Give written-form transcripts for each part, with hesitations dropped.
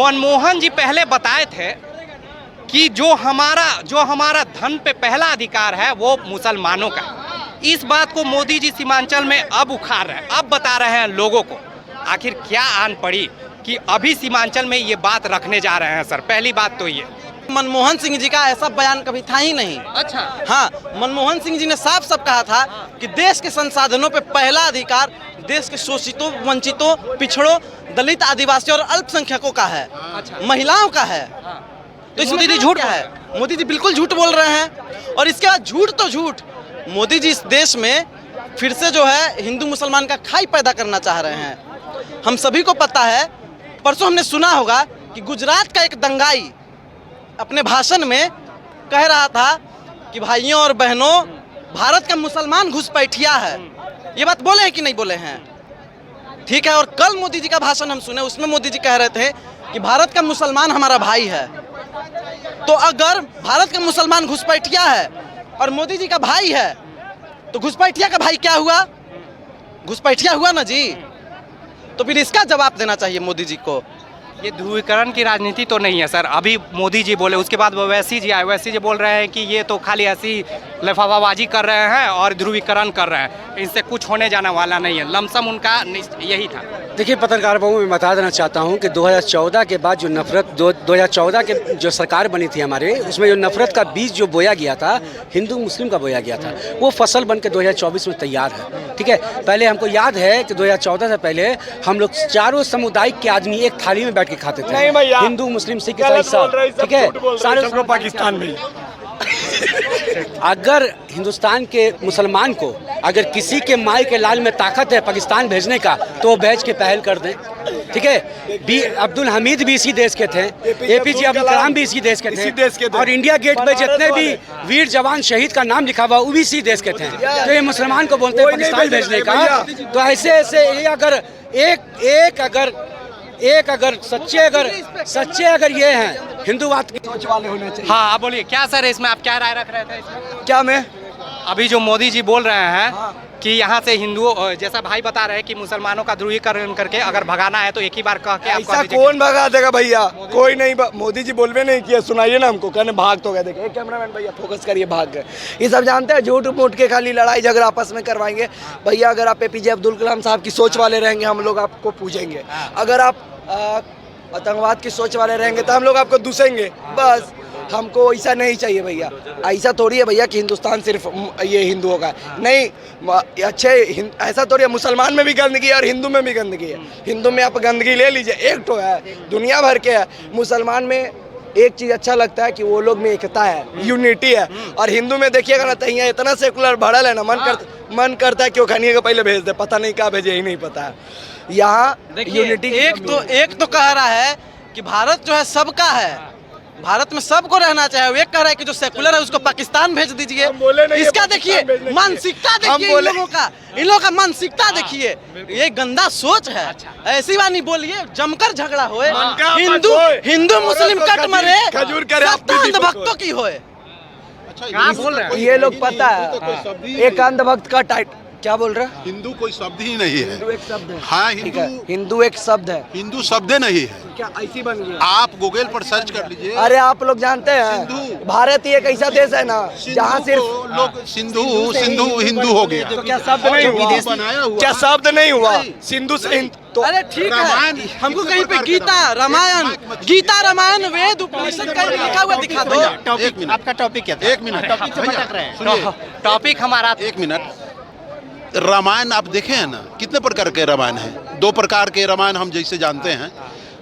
मनमोहन जी पहले बताए थे कि जो हमारा धन पे पहला अधिकार है वो मुसलमानों का। इस बात को मोदी जी सीमांचल में अब उखाड़ रहे हैं, अब बता रहे हैं लोगों को। आखिर क्या आन पड़ी कि अभी सीमांचल में ये बात रखने जा रहे हैं सर? पहली बात तो ये मनमोहन सिंह जी का ऐसा बयान कभी था ही नहीं। अच्छा, हाँ, मनमोहन सिंह जी ने साफ साफ कहा था कि देश के संसाधनों पे पहला अधिकार देश के शोषितों, वंचितों, पिछड़ों, दलित, आदिवासियों और अल्पसंख्यकों का है। अच्छा, महिलाओं का है। तो इसमें मोदी झूठ है। मोदी जी बिल्कुल झूठ बोल रहे हैं। और इसके बाद झूठ तो झूठ, मोदी जी इस देश में फिर से जो है हिंदू मुसलमान का खाई पैदा करना चाह रहे हैं। हम सभी को पता है, परसों हमने सुना होगा कि गुजरात का एक दंगाई अपने भाषण में कह रहा था कि भाइयों और बहनों, भारत का मुसलमान घुसपैठिया है। ये बात बोले हैं कि नहीं बोले हैं? ठीक है। और कल मोदी जी का भाषण हम सुने, उसमें मोदी जी कह रहे थे कि भारत का मुसलमान हमारा भाई है। तो अगर भारत का मुसलमान घुसपैठिया है और मोदी जी का भाई है, तो घुसपैठिया का भाई क्या हुआ? घुसपैठिया हुआ ना जी। तो फिर इसका जवाब देना चाहिए मोदी जी को। ये ध्रुवीकरण की राजनीति तो नहीं है सर। अभी मोदी जी बोले, उसके बाद ओवैसी जी आए, ओवैसी जी बोल रहे हैं कि ये तो खाली ऐसी लफावाबाजी कर रहे हैं और ध्रुवीकरण कर रहे हैं, इनसे कुछ होने जाने वाला नहीं है। लमसम उनका यही था। देखिए पत्रकार बाबू, मैं बता देना चाहता हूं कि 2014 के बाद जो नफरत 2014 के जो सरकार बनी थी हमारे, उसमें जो नफरत का बीज जो बोया गया था, हिंदू मुस्लिम का बोया गया था, वो फसल बन के 2024 में तैयार है। ठीक है। पहले हमको याद है कि 2014 से पहले हम लोग चारों समुदाय के आदमी एक थाली में बैठ के खाते थे, हिंदू मुस्लिम सिख ईसाई सब। ठीक है, सारे पाकिस्तान में अगर हिंदुस्तान के मुसलमान को अगर किसी के माई के लाल में ताकत है पाकिस्तान भेजने का, तो वो भेज के पहल कर दें। ठीक है। अब्दुल हमीद भी इसी देश के थे, एपीजे अब्दुल कलाम भी इसी देश के थे, और इंडिया गेट पे जितने भी वीर जवान शहीद का नाम लिखा हुआ वो भी इसी देश के थे। तो ये मुसलमान को बोलते हैं पाकिस्तान भेजने का। तो ऐसे ये अगर एक अगर सच्चे अगर ये हैं हिंदूवाद की सोच वाले होने चाहिए। हाँ, आप बोलिए क्या सर, इसमें आप क्या राय रख रहे थे इसमें? क्या मैं अभी जो मोदी जी बोल रहे हैं कि यहाँ से हिंदुओं, जैसा भाई बता रहे हैं कि मुसलमानों का ध्रुवीकरण करके अगर भगाना है तो एक ही बार कह के आप ऐसा कौन भगा देगा भैया? कोई नहीं। मोदी जी बोलवे नहीं किया, सुनाइए ना हमको। कहने भाग तो गए। देखिए कैमरामैन भैया फोकस करिए, भाग गए। ये सब जानते हैं झूठ मूठ के खाली लड़ाई झगड़ा आपस में करवाएंगे। भैया अगर आप एपीजे अब्दुल कलाम साहब की सोच वाले रहेंगे, हम लोग आपको पूछेंगे। अगर आप आतंकवाद की सोच वाले रहेंगे तो हम लोग आपको दूसेंगे। बस हमको ऐसा नहीं चाहिए भैया। ऐसा थोड़ी है भैया कि हिंदुस्तान सिर्फ ये हिंदुओं का है। नहीं, अच्छे ऐसा थोड़ी है, मुसलमान में भी गंदगी है और हिंदू में भी गंदगी है। हिंदू में आप गंदगी ले लीजिए, एक तो है, दुनिया भर के है। मुसलमान में एक चीज़ अच्छा लगता है कि वो लोग में एकता है, यूनिटी है। और हिंदू में देखिएगा ना, तो यहाँ इतना सेकुलर भरल है ना, मन करता है कि वो खानिए का पहले भेज दे, पता नहीं क्या भेजे, ही नहीं पता है। यहाँ यूनिटी एक तो कह रहा है कि भारत जो है सबका है, भारत में सबको रहना चाहिए। एक कह रहा है कि जो सेकुलर है उसको पाकिस्तान भेज दीजिए। इसका देखिए मानसिकता, देखिए इन लोगों का मानसिकता देखिए। ये गंदा सोच है। ऐसी बात नहीं बोलिए, जमकर झगड़ा होए, हिंदू मुस्लिम कट मरे, अंधभक्तों की होए। ये लोग पता है, एक अंधभक्त का टाइट क्या बोल रहा है? हिंदू कोई शब्द ही नहीं है। हिंदू एक शब्द है। हाँ, हिंदू एक शब्द है। हिंदू शब्द नहीं है। क्या ऐसी बन गया? आप गूगल पर सर्च कर लीजिए। अरे आप लोग जानते हैं भारत ही एक ऐसा देश है ना जहाँ सिर्फ लोग सिंधु हिंदू हो गया। तो क्या शब्द नहीं हुआ? क्या शब्द नहीं हुआ? सिंधु से तो अरे ठीक है, हमको कहीं पे गीता रामायण वेद उपनिषद कहीं लिखा हुआ दिखा दो। आपका टॉपिक क्या था? एक मिनट, टॉपिक हमारा 1 मिनट। रामायण आप देखे हैं ना, कितने प्रकार के रामायण हैं? 2 प्रकार के रामायण हम जैसे जानते हैं,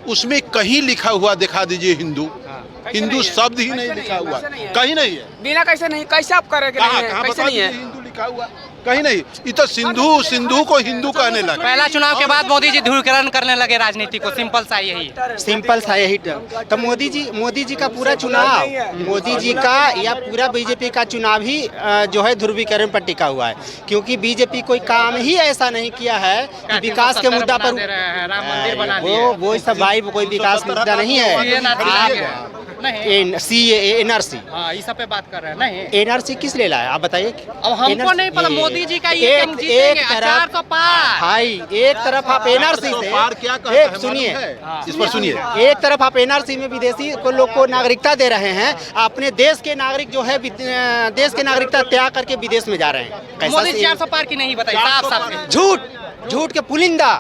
उसमें कहीं लिखा हुआ दिखा दीजिए हिंदू शब्द ही नहीं लिखा हुआ, कहीं नहीं है। बिना कैसे नहीं, कैसे आप करेंगे? कैसे नहीं है? हिंदू लिखा हुआ कहीं नहीं। ये तो सिंधु को हिंदू कहने लगे। पहला चुनाव के बाद मोदी जी ध्रुवीकरण करने लगे राजनीति को। सिंपल सा यही। तो मोदी जी का पूरा चुनाव, मोदी जी का या पूरा बीजेपी का चुनाव ही जो है ध्रुवीकरण पर टिका हुआ है। क्योंकि बीजेपी कोई काम ही ऐसा नहीं किया है कि विकास के मुद्दा पर राम मंदिर बना दिया। वो सब भाई कोई विकास मुद्दा नहीं है। नहीं। CAA NRC, हाँ, इस सब पे बात कर रहे हैं नहीं। NRC किस लिए लाया आप बताइए। अब हमको नहीं पता, मोदी जी का ये कहीं जीतेंगे, 400 पार। भाई एक तरफ आप NRC से पार क्या कहता है, सुनिए, इस पर सुनिए। एक तरफ आप NRC में विदेशी को लोग को नागरिकता दे रहे हैं, अपने देश के नागरिक जो है देश के नागरिकता त्याग करके विदेश में जा रहे हैं। कैसा मोदी 400 पार की नहीं बताई, साफ साफ झूठ के पुलिंदा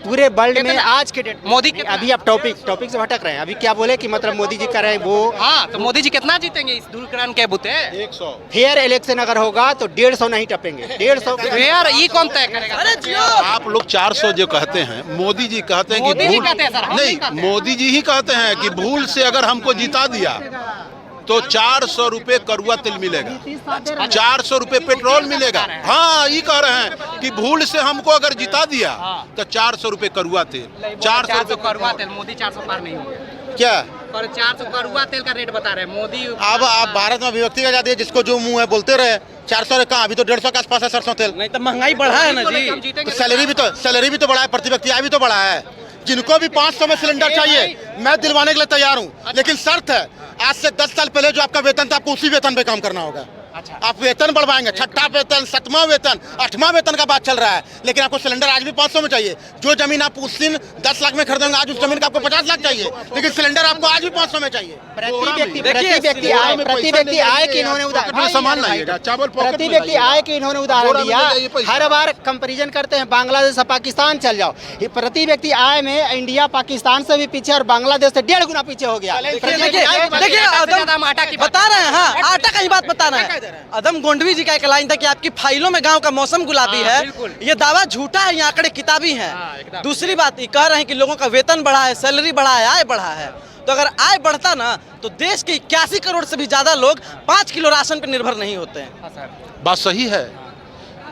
पूरे वर्ल्ड में आज के डेट मोदी के अभी आप टॉपिक से भटक रहे हैं। अभी क्या बोले कि मतलब मोदी जी कर रहे हैं वो। हाँ, तो मोदी जी कितना जीतेंगे इस दूरकरण के बुते? 100 फेयर इलेक्शन अगर होगा तो 150 नहीं टपेंगे। 150 यार ये कौन तय करेगा? आप लोग 400 जो कहते हैं, मोदी जी कहते हैं कि मोदी जी भूल कहते हैं सर, हम नहीं कहते नहीं, हैं। मोदी जी ही कहते हैं कि भूल से अगर हमको जिता दिया तो 400 रुपए करुआ तेल मिलेगा, 400 रुपए पेट्रोल मिलेगा। हाँ, ये कह रहे हैं कि भूल से हमको अगर जिता दिया तो 400 रुपए करुआ तेल, 400 रुपए करुआ तेल। मोदी 400 पार नहीं होंगे। क्या पर 400 करुआ तेल का रेट बता रहे हैं मोदी। अब आप भारत में अभिव्यक्ति का आजादी है, जिसको जो मुंह है बोलते रहे। 400 कहाँ, अभी तो 150 के आसपास है सरसों तेल। नहीं तो महंगाई बढ़ा है ना जी, तो सैलरी भी तो बढ़ा है, प्रति व्यक्ति आय भी तो बढ़ा है। जिनको भी 500 में सिलेंडर चाहिए, मैं दिलवाने के लिए तैयार हूँ, लेकिन शर्त है आज से 10 साल पहले जो आपका वेतन था, आपको उसी वेतन पे काम करना होगा। आप वेतन बढ़वाएंगे, 6ठा वेतन, 7वां वेतन, 8वां वेतन का बात चल रहा है, लेकिन आपको सिलेंडर आज भी 500 में चाहिए। जो जमीन आप उस दिन 10 लाख में खरीदेंगे, आज उस जमीन का आपको 50 लाख चाहिए, लेकिन सिलेंडर आपको आज भी 500 में चाहिए। प्रति व्यक्ति आय की इन्होंने उदाहरण सामान लाइएगा, चावल प्रति व्यक्ति आय की इन्होंने उदाहरण दिया। हर बार कंपैरिजन करते हैं, बांग्लादेश और पाकिस्तान चल जाओ, ये प्रति व्यक्ति आय में इंडिया पाकिस्तान से भी पीछे और बांग्लादेश से 1.5 गुना पीछे हो गया। देखिए आदम आटा की बता रहे हैं। हाँ, आटा का ही बात बता रहे हैं। अदम गोंडवी जी का एक लाइन था कि आपकी फाइलों में गांव का मौसम गुलाबी है। ये दावा झूठा है, ये आंकड़े किताबी हैं। दूसरी बात ये कह रहे हैं कि लोगों का वेतन बढ़ा है, सैलरी बढ़ा है, आय बढ़ा है। तो अगर आय बढ़ता ना तो देश के 81 करोड़ से भी ज्यादा लोग 5 किलो राशन पर निर्भर नहीं होते हैं। बात सही है,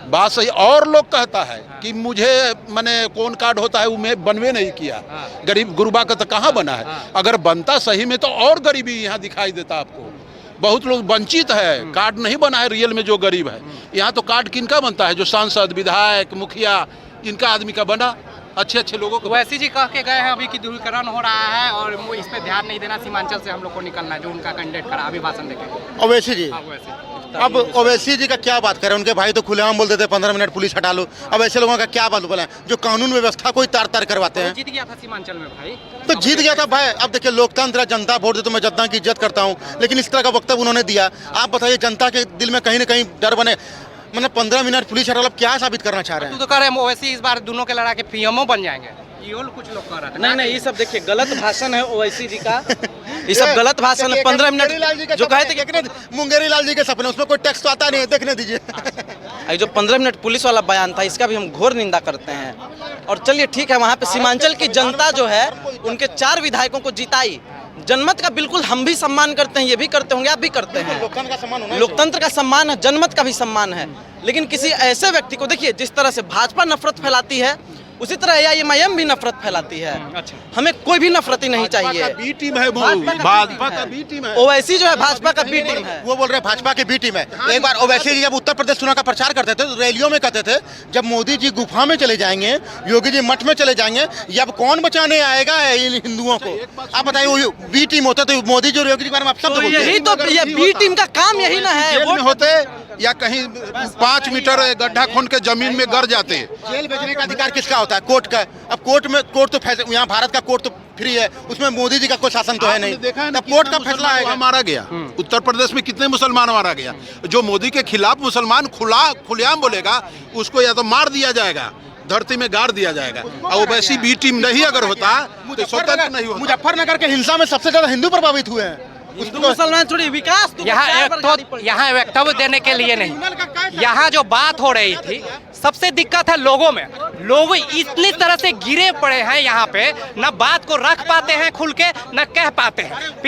बात सही। और लोग कहता है कि मुझे मैंने कौन कार्ड होता है वो मैं बनवे नहीं किया, गरीब गुरबा का तो कहाँ बना है। अगर बनता सही में तो और गरीबी यहाँ दिखाई देता आपको। बहुत लोग वंचित है, कार्ड नहीं बना है रियल में जो गरीब है। यहाँ तो कार्ड किनका बनता है, जो सांसद, विधायक, मुखिया, इनका आदमी का बना, अच्छे लोगों को। वैसे जी कह के गए हैं अभी कि दूरकरण हो रहा है और वो इस पे ध्यान नहीं देना, सीमांचल से हम लोग को निकलना है, जो उनका कैंडिडेट करा अभी भाषण देके। ओवैसी जी, अब ओवैसी जी का क्या बात करें, उनके भाई तो खुलेआम बोल देते 15 मिनट पुलिस हटा लो। अब ऐसे लोगों का क्या बात बोला, जो कानून व्यवस्था को ही तार करवाते हैं। जीत गया था सीमांचल में भाई, तो जीत गया था भाई। अब देखिए, लोकतंत्र है, जनता वोट दे तो मैं जनता की इज्जत करता हूँ, लेकिन इस तरह का वक्तव्य उन्होंने दिया। आप बताइए, जनता के दिल में कहीं ना कहीं डर बने। मतलब 15 मिनट पुलिस हटा लो, क्या साबित करना चाह रहे हैं? तू तो कह रहे हैं ओवैसी इस बार दोनों के लड़ा के पीएमओ बन जाएंगे, ये कुछ लोग कह रहे थे। नहीं, ये सब देखिए गलत भाषण है ओवैसी जी का। ये सब गलत भाषण है। 15 मिनट जो कहे थे कि मुंगेरी लाल जी के सपने, उसमें कोई टेक्स्ट तो आता नहीं है, देखने दीजिए। जो 15 मिनट पुलिस वाला बयान था, इसका भी हम घोर निंदा करते हैं। और चलिए ठीक है, वहाँ पे सीमांचल की जनता जो है उनके 4 विधायकों को जिताई। जनमत का बिल्कुल हम भी सम्मान करते हैं, ये भी करते होंगे, आप भी करते हैं। लोकतंत्र का सम्मान है, जनमत का भी सम्मान है। लेकिन किसी ऐसे व्यक्ति को देखिए, जिस तरह से भाजपा नफरत फैलाती है, उसी तरह AIMIM भी नफरत फैलाती है। हमें कोई भी नफरती नहीं चाहिए। बी टीम है, भाजपा का बी टीम है। ओवैसी जो है भाजपा का बी टीम है। वो बोल रहे हैं भाजपा की बी टीम है। एक बार ओवैसी जी जब उत्तर प्रदेश चुनाव का प्रचार करते थे, तो रैलियों में कहते थे जब मोदी जी गुफा में चले जाएंगे, योगी जी मठ में चले जाएंगे, ये अब कौन बचाने आएगा इन हिंदुओं को। आप बताइए, वो बी टीम होता तो मोदी जी और योगी जी के बारे में आप शब्द बोलते। यही तो ये बी टीम का काम यही ना है। जेल में होते या कहीं 5 मीटर गड्ढा खोद के जमीन में गिर जाते। जेल भेजने का अधिकार किसका होता है? कोर्ट का। अब कोर्ट तो यहाँ भारत का कोर्ट तो फ्री है, उसमें मोदी जी का कोई शासन तो है नहीं। तब कोर्ट का फैसला आएगा। मारा गया उत्तर प्रदेश में, कितने मुसलमान मारा गया। जो मोदी के खिलाफ मुसलमान खुलेआम बोलेगा, उसको या तो मार दिया जाएगा, धरती में गाड़ दिया जाएगा। और वैसी बी टीम नहीं अगर होता तो स्वतंत्र नहीं होता। मुजफ्फरनगर के हिंसा में सबसे ज्यादा हिंदू प्रभावित हुए हैं। मुसलमान थोड़ी विकास यहाँ वक्तव्य देने के लिए नहीं, यहाँ जो बात हो रही थी, सबसे दिक्कत है लोगों में। लोग इतनी तरह से गिरे पड़े हैं यहाँ पे, न बात को रख पाते हैं खुल के, न कह पाते हैं।